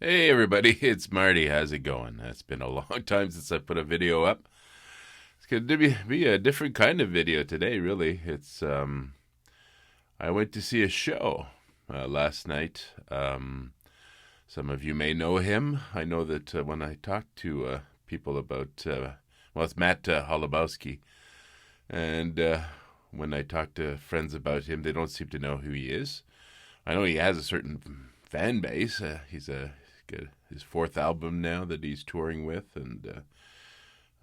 Hey everybody, it's Marty. How's it going? It's been a long time since I put a video up. It's going to be a different kind of video today, really. I went to see a show last night. Some of you may know him. I know that when I talk to people about, well, it's Matt Holubowski, and when I talk to friends about him, they don't seem to know who he is. I know he has a certain fan base. He's got his fourth album now that he's touring with, and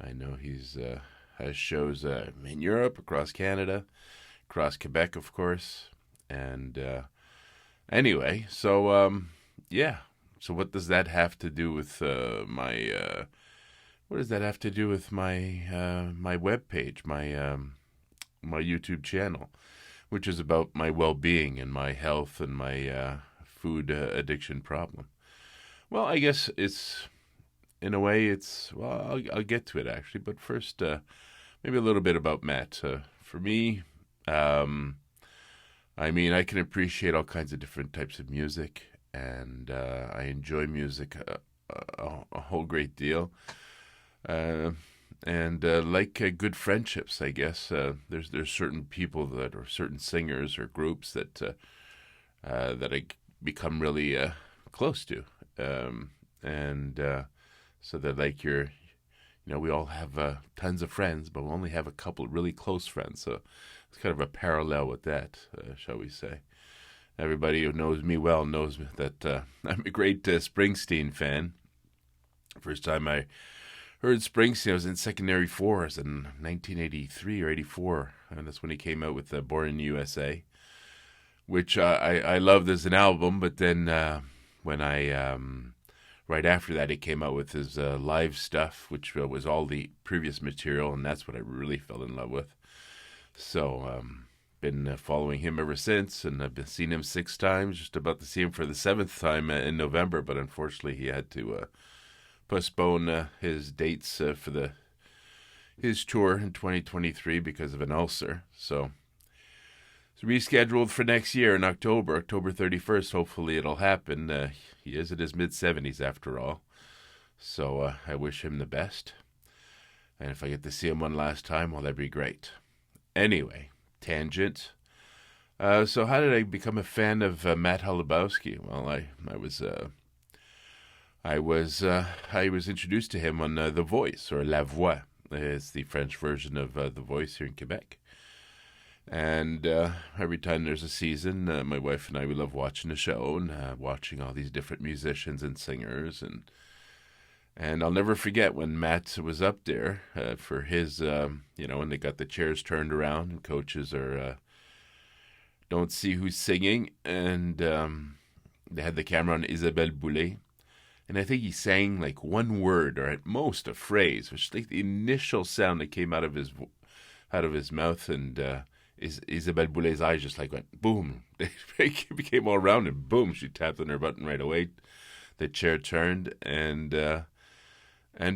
I know he's has shows in Europe, across Canada, across Quebec, of course. And anyway, yeah. So what does that have to do with my? What does that have to do with my web page, my YouTube channel, which is about my well-being and my health and my food addiction problem? Well, I guess it's in a way it's well. I'll get to it actually, but first, maybe a little bit about Matt. For me, um, I mean, I can appreciate all kinds of different types of music, and I enjoy music a whole great deal. Uh, and like good friendships, I guess there's certain people that or certain singers or groups that I become really close to, and so that like we all have tons of friends, but we only have a couple really close friends. So it's kind of a parallel with that, shall we say? Everybody who knows me well knows that I'm a great Springsteen fan. First time I heard Springsteen, I was in secondary fours in 1983 or 84, and that's when he came out with "Born in the USA," which I loved as an album. But then when I right after that, he came out with his live stuff, which was all the previous material, and that's what I really fell in love with. So, been following him ever since, and I've been seeing him 6 times. Just about to see him for the seventh time in November, but unfortunately, he had to postpone his dates for the his tour in 2023 because of an ulcer. So it's rescheduled for next year in October 31st. Hopefully, it'll happen. He is in his mid 70s after all, so I wish him the best. And if I get to see him one last time, well, that'd be great. Anyway, tangent. So how did I become a fan of Matt Holubowski? Well, I was introduced to him on The Voice, or La Voix. It's the French version of The Voice here in Quebec. And every time there's a season, my wife and I, we love watching the show and watching all these different musicians and singers. And I'll never forget when Matt was up there for his, when they got the chairs turned around and coaches don't see who's singing. And they had the camera on Isabelle Boulay. And I think he sang like one word or at most a phrase, which is like the initial sound that came out of his mouth. And Isabelle Boulay's eyes just like went boom. They became all round and boom, she tapped on her button right away. The chair turned and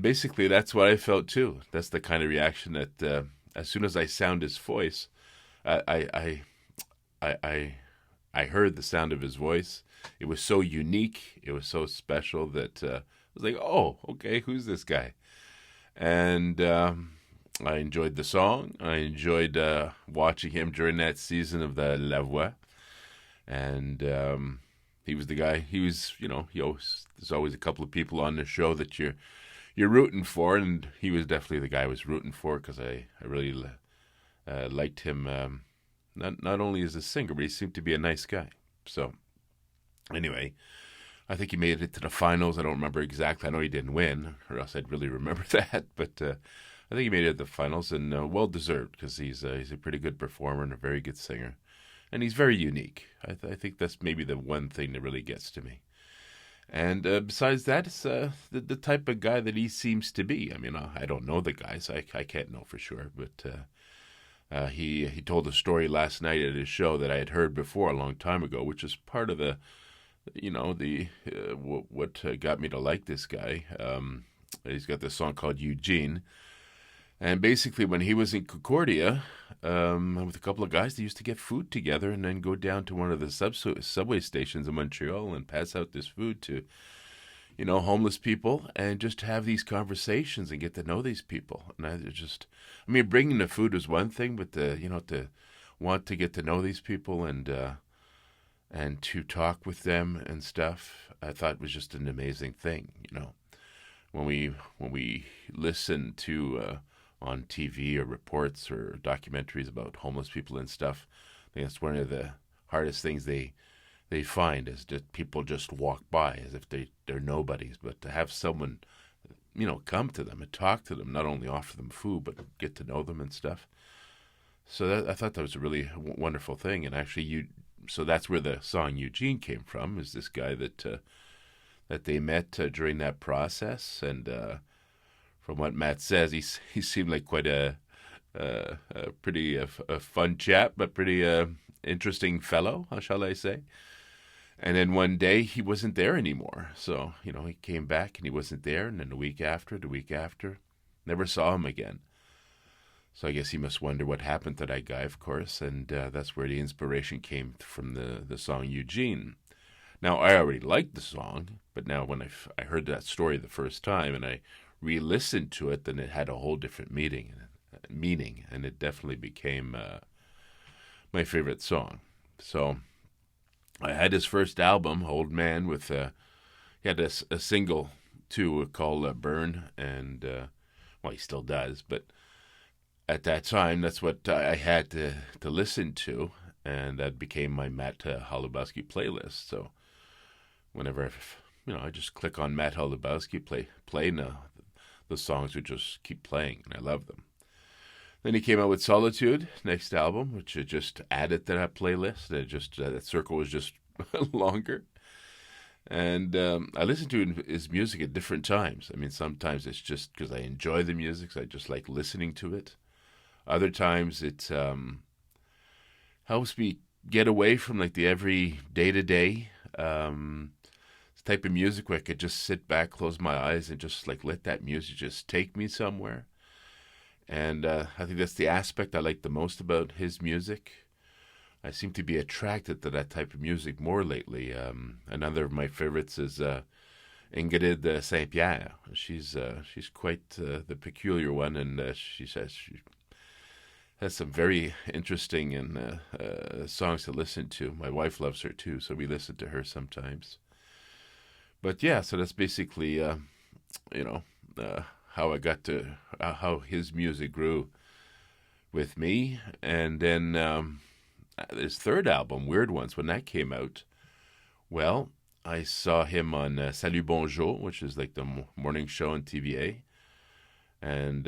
basically that's what I felt too. That's the kind of reaction that as soon as I sound his voice, I I I I heard the sound of his voice. It was so unique. It was so special that I was like, oh, okay, who's this guy? And I enjoyed the song. I enjoyed watching him during that season of the La Voix. And he was the guy. He was, there's always a couple of people on the show that you're rooting for, and he was definitely the guy I was rooting for because I really liked him. Not only as a singer, but he seemed to be a nice guy. So anyway, I think he made it to the finals. I don't remember exactly. I know he didn't win, or else I'd really remember that. But I think he made it to the finals, and well deserved because he's a pretty good performer and a very good singer, and he's very unique. I think that's maybe the one thing that really gets to me. And besides that, it's the type of guy that he seems to be. I mean, I don't know the guy, so I can't know for sure. But he told a story last night at his show that I had heard before a long time ago, which is part of what got me to like this guy. He's got this song called Eugene. And basically, when he was in Concordia with a couple of guys, they used to get food together and then go down to one of the subway stations in Montreal and pass out this food to homeless people, and just have these conversations and get to know these people. And I mean, bringing the food was one thing, but to want to get to know these people and to talk with them and stuff, I thought was just an amazing thing. When we listen to on TV or reports or documentaries about homeless people and stuff, I think that's one of the hardest things they find is that people just walk by as if they're nobodies. But to have someone, come to them and talk to them, not only offer them food, but get to know them and stuff. So I thought that was a really wonderful thing. And actually, so that's where the song Eugene came from, is this guy that they met during that process. And from what Matt says, he seemed like quite a pretty fun chap, but pretty interesting fellow, how shall I say. And then one day he wasn't there anymore. So, he came back and he wasn't there. And then the week after, never saw him again. So I guess he must wonder what happened to that guy, of course. And that's where the inspiration came from the song Eugene. Now, I already liked the song, but now when I heard that story the first time and I re-listened to it, then it had a whole different meaning. And it definitely became my favorite song. So I had his first album, Old Man, he had a single too called Burn, and he still does, but at that time that's what I had to listen to, and that became my Matt Holubowski playlist. So whenever I just click on Matt Holubowski, play and the songs would just keep playing, and I love them. Then he came out with Solitude, next album, which I just added to that playlist. That circle was just longer. And I listen to his music at different times. I mean, sometimes it's just because I enjoy the music, so I just like listening to it. Other times it helps me get away from like the every day-to-day type of music where I could just sit back, close my eyes, and just like let that music just take me somewhere. And I think that's the aspect I like the most about his music. I seem to be attracted to that type of music more lately. Another of my favorites is Ingrid St. Pierre. She's quite the peculiar one, and she says she has some very interesting and songs to listen to. My wife loves her too, so we listen to her sometimes. But yeah, so that's basically how I got to how his music grew with me. And then his third album, Weird Ones, when that came out, well, I saw him on Salut Bonjour, which is like the morning show on TVA. And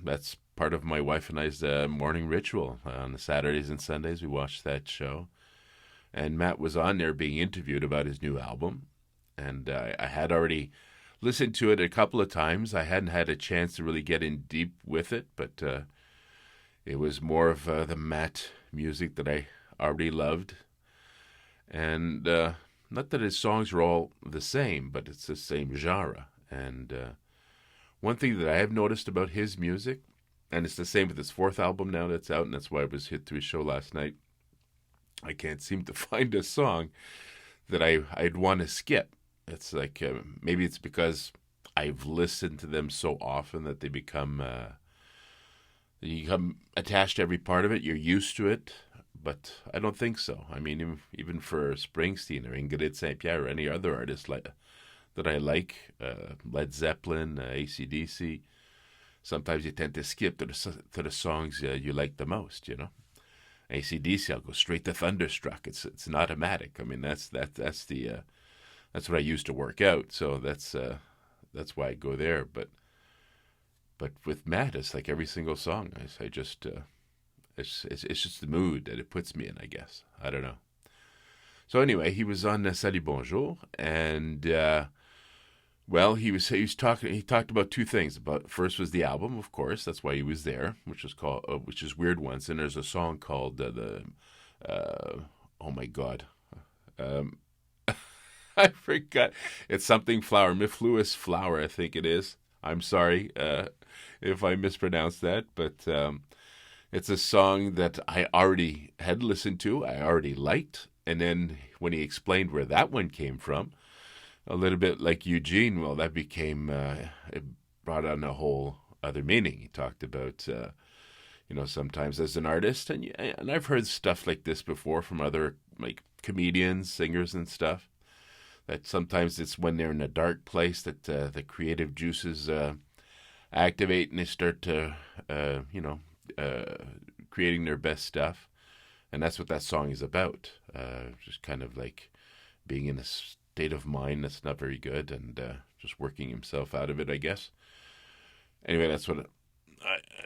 that's part of my wife and I's morning ritual. On the Saturdays and Sundays, we watch that show. And Matt was on there being interviewed about his new album. And I had already listened to it a couple of times. I hadn't had a chance to really get in deep with it, but it was more of the Matt music that I already loved. And not that his songs are all the same, but it's the same genre. And one thing that I have noticed about his music, and it's the same with his fourth album now that's out, and that's why I was hit to his show last night, I can't seem to find a song that I'd want to skip. It's like maybe it's because I've listened to them so often that they become you become attached to every part of it. You're used to it, but I don't think so. I mean, even for Springsteen or Ingrid St. Pierre or any other artist that I like, Led Zeppelin, AC/DC, sometimes you tend to skip to the songs you like the most. AC/DC, I'll go straight to Thunderstruck. It's an automatic. I mean, that's what I used to work out, so that's why I go there. But with Matt, it's like every single song. I just it's just the mood that it puts me in, I guess. I don't know. So anyway, he was on Salut Bonjour, and he talked about two things. First was the album, of course. That's why he was there, which is Weird Ones. And there's a song called oh my God. I forgot. It's something flower, Mellifluous Flower, I think it is. I'm sorry if I mispronounced that, but it's a song that I already had listened to, I already liked, and then when he explained where that one came from, a little bit like Eugene. Well, that became it brought on a whole other meaning. He talked about sometimes as an artist, and I've heard stuff like this before from other like comedians, singers, and stuff. That sometimes it's when they're in a dark place that the creative juices activate and they start to creating their best stuff. And that's what that song is about. Just kind of like being in a state of mind that's not very good and just working himself out of it, I guess. Anyway, that's what.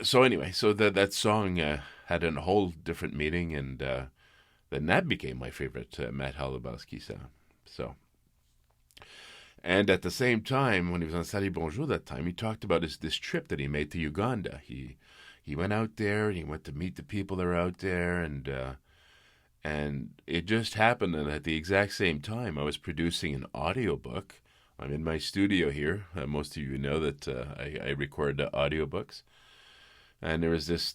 So that song had a whole different meaning, and then that became my favorite Matt Holubowski song. So, and at the same time, when he was on Salut Bonjour that time, he talked about this trip that he made to Uganda. He went out there and he went to meet the people that are out there, and it just happened that at the exact same time I was producing an audiobook. I'm in my studio here. Most of you know that I record audiobooks. And there was this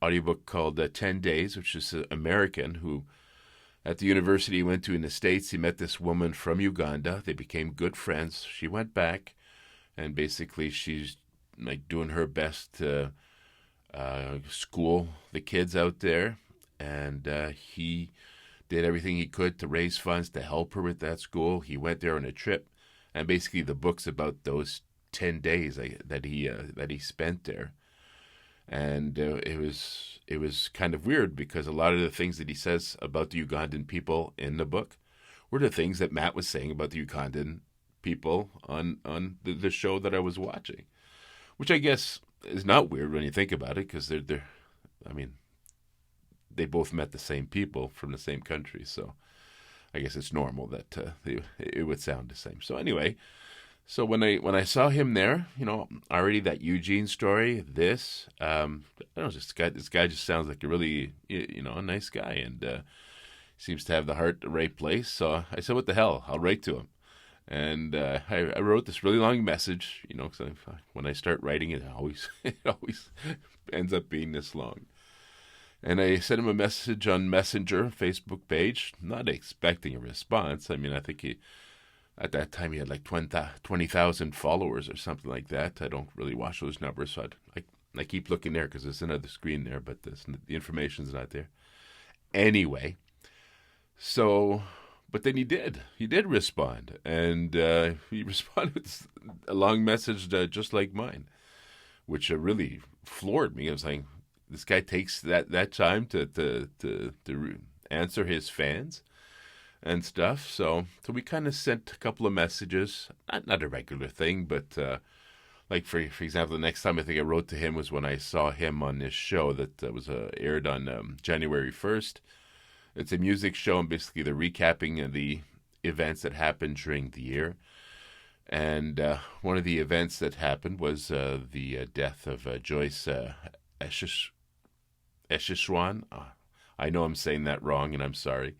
audiobook called 10 Days, which is an American who, at the university he went to in the States, he met this woman from Uganda. They became good friends. She went back, and basically she's like doing her best to school the kids out there. And he did everything he could to raise funds to help her with that school. He went there on a trip. And basically the book's about those 10 days that he spent there. And it was kind of weird because a lot of the things that he says about the Ugandan people in the book were the things that Matt was saying about the Ugandan people on the show that I was watching, which I guess is not weird when you think about it, because they both met the same people from the same country, so I guess it's normal that it would sound the same. So anyway. So when I saw him there, already that Eugene story, this guy just sounds like a really a nice guy, and seems to have the heart at the right place. So I said, what the hell? I'll write to him, and I wrote this really long message, because when I start writing it always ends up being this long. And I sent him a message on Messenger, Facebook page, not expecting a response. I think at that time, he had like 20,000 followers or something like that. I don't really watch those numbers, so I keep looking there because there's another screen there, but the information's not there. Anyway, but then he did respond, and he responded with a long message just like mine, which really floored me. I was like, this guy takes that time to answer his fans and stuff. So we kind of sent a couple of messages, not a regular thing, but like for example, the next time I think I wrote to him was when I saw him on this show that was aired on January 1st. It's a music show, and basically they're recapping the events that happened during the year. And one of the events that happened was the death of Joyce Eshishwan. I know I'm saying that wrong, and I'm sorry.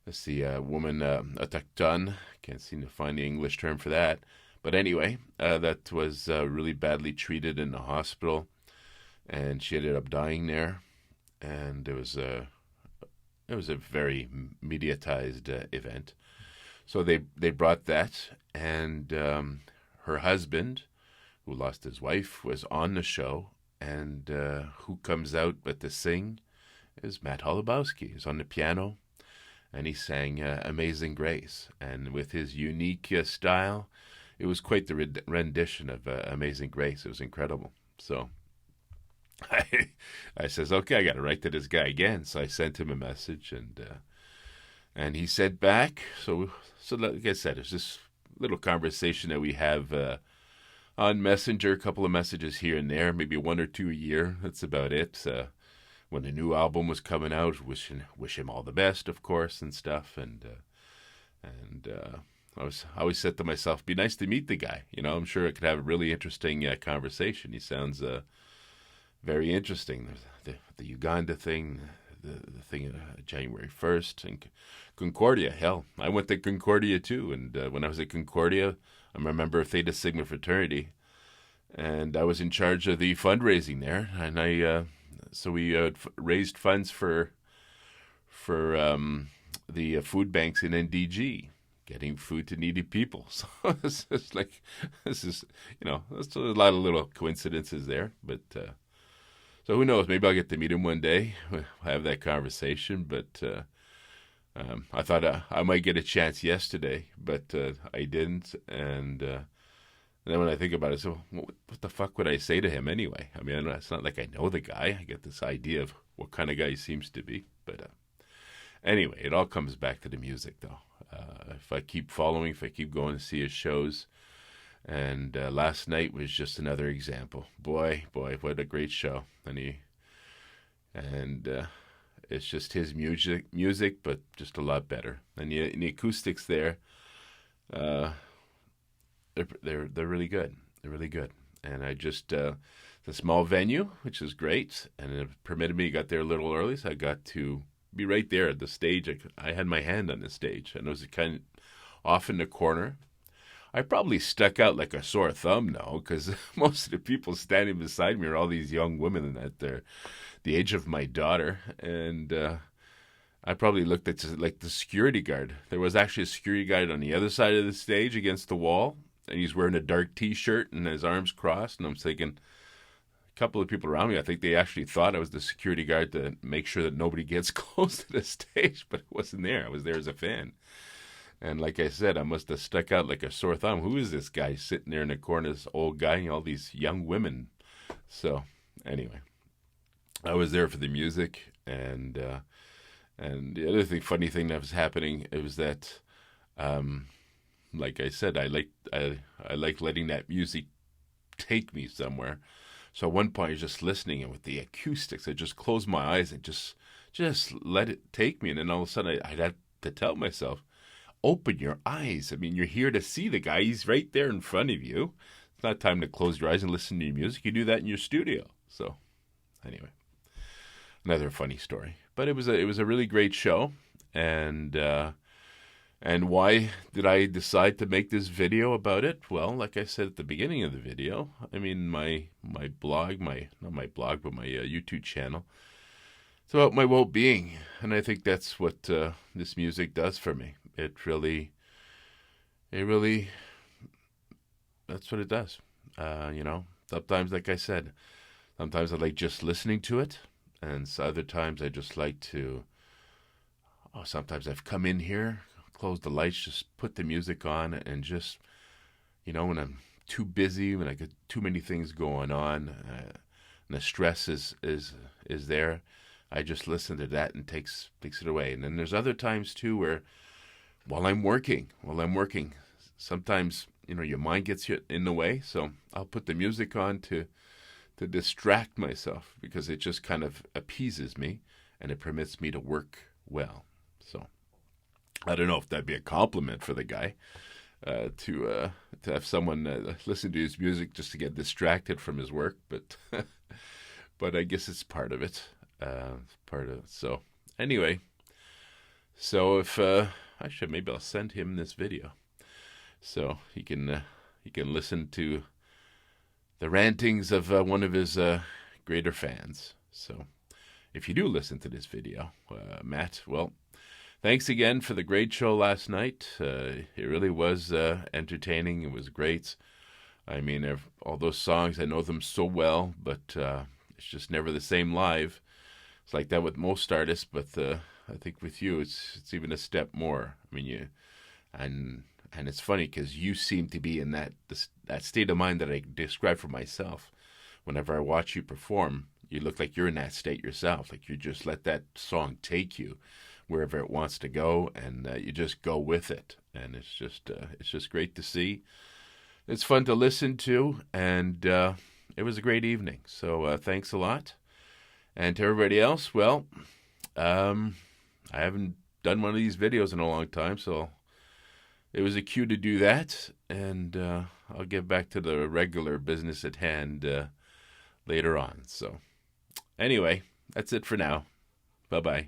That's the woman, autochtone. Can't seem to find the English term for that. But anyway, that was really badly treated in the hospital, and she ended up dying there. And it was a very mediatized event. So they brought that, and her husband, who lost his wife, was on the show, and who comes out but to sing is Matt Holubowski. He's on the piano. And he sang Amazing Grace. And with his unique style, it was quite the rendition of Amazing Grace. It was incredible. So I says, okay, I got to write to this guy again. So I sent him a message, and he said back. So like I said, it's this little conversation that we have on Messenger, a couple of messages here and there, maybe one or two a year. That's about it. When the new album was coming out, wish him all the best, of course, and stuff. And I always said to myself, be nice to meet the guy. I'm sure I could have a really interesting conversation. He sounds very interesting. The Uganda thing, the thing January 1st, and Concordia. Hell, I went to Concordia too. And when I was at Concordia, I'm a member of Theta Sigma fraternity, and I was in charge of the fundraising there. And so we raised funds for the food banks in NDG. getting food to needy people. So it's just like, this is, there's a lot of little coincidences there. But so who knows? Maybe I'll get to meet him one day. We'll have that conversation. But I thought I might get a chance yesterday, but I didn't. And then when I think about it, so what the fuck would I say to him anyway? I mean, it's not like I know the guy. I get this idea of what kind of guy he seems to be. But anyway, it all comes back to the music, though. If I keep following, if I keep going to see his shows, and last night was just another example. Boy, what a great show! And it's just his music, but just a lot better. And the acoustics there, they're really good. They're really good. And I just the small venue, which is great, and it permitted me to get there a little early, so I got to be right there at the stage. I had my hand on the stage, and it was kind of off in the corner. I probably stuck out like a sore thumb now, because most of the people standing beside me are all these young women at the age of my daughter, and I probably looked at like the security guard. There was actually a security guard on the other side of the stage against the wall, and he's wearing a dark T-shirt and his arms crossed, and I'm thinking, couple of people around me, I think they actually thought I was the security guard to make sure that nobody gets close to the stage, but it wasn't there. I was there as a fan. And like I said, I must have stuck out like a sore thumb. Who is this guy sitting there in the corner, this old guy, and all these young women? So anyway, I was there for the music, and the other funny thing that was happening, it was that, like I said, I like letting that music take me somewhere. So at one point, I was just listening, and with the acoustics, I just closed my eyes and just let it take me. And then all of a sudden, I had to tell myself, open your eyes. I mean, you're here to see the guy. He's right there in front of you. It's not time to close your eyes and listen to your music. You do that in your studio. So anyway, another funny story. But it was a really great show. And why did I decide to make this video about it? Well, like I said at the beginning of the video, I mean, my blog, not my blog, but my YouTube channel, it's about my well-being. And I think that's what this music does for me. It really, that's what it does. Sometimes, like I said, sometimes I like just listening to it. And other times I just like to, sometimes I've come in here, close the lights, just put the music on, and just, when I'm too busy, when I got too many things going on, and the stress is there, I just listen to that and takes it away. And then there's other times too where while I'm working, sometimes your mind gets you in the way, so I'll put the music on to distract myself, because it just kind of appeases me and it permits me to work well. So I don't know if that'd be a compliment for the guy, to have someone listen to his music just to get distracted from his work, but but I guess it's part of it. So anyway, so if maybe I'll send him this video so he can listen to the rantings of one of his greater fans. So if you do listen to this video, Matt, well, thanks again for the great show last night. It really was entertaining. It was great. I mean, all those songs, I know them so well, but it's just never the same live. It's like that with most artists, but I think with you, it's even a step more. I mean, and it's funny because you seem to be in that state of mind that I describe for myself. Whenever I watch you perform, you look like you're in that state yourself. Like you just let that song take you wherever it wants to go, and you just go with it. And it's just great to see. It's fun to listen to, and it was a great evening. So thanks a lot. And to everybody else, well, I haven't done one of these videos in a long time, so it was a cue to do that, and I'll get back to the regular business at hand later on. So anyway, that's it for now. Bye-bye.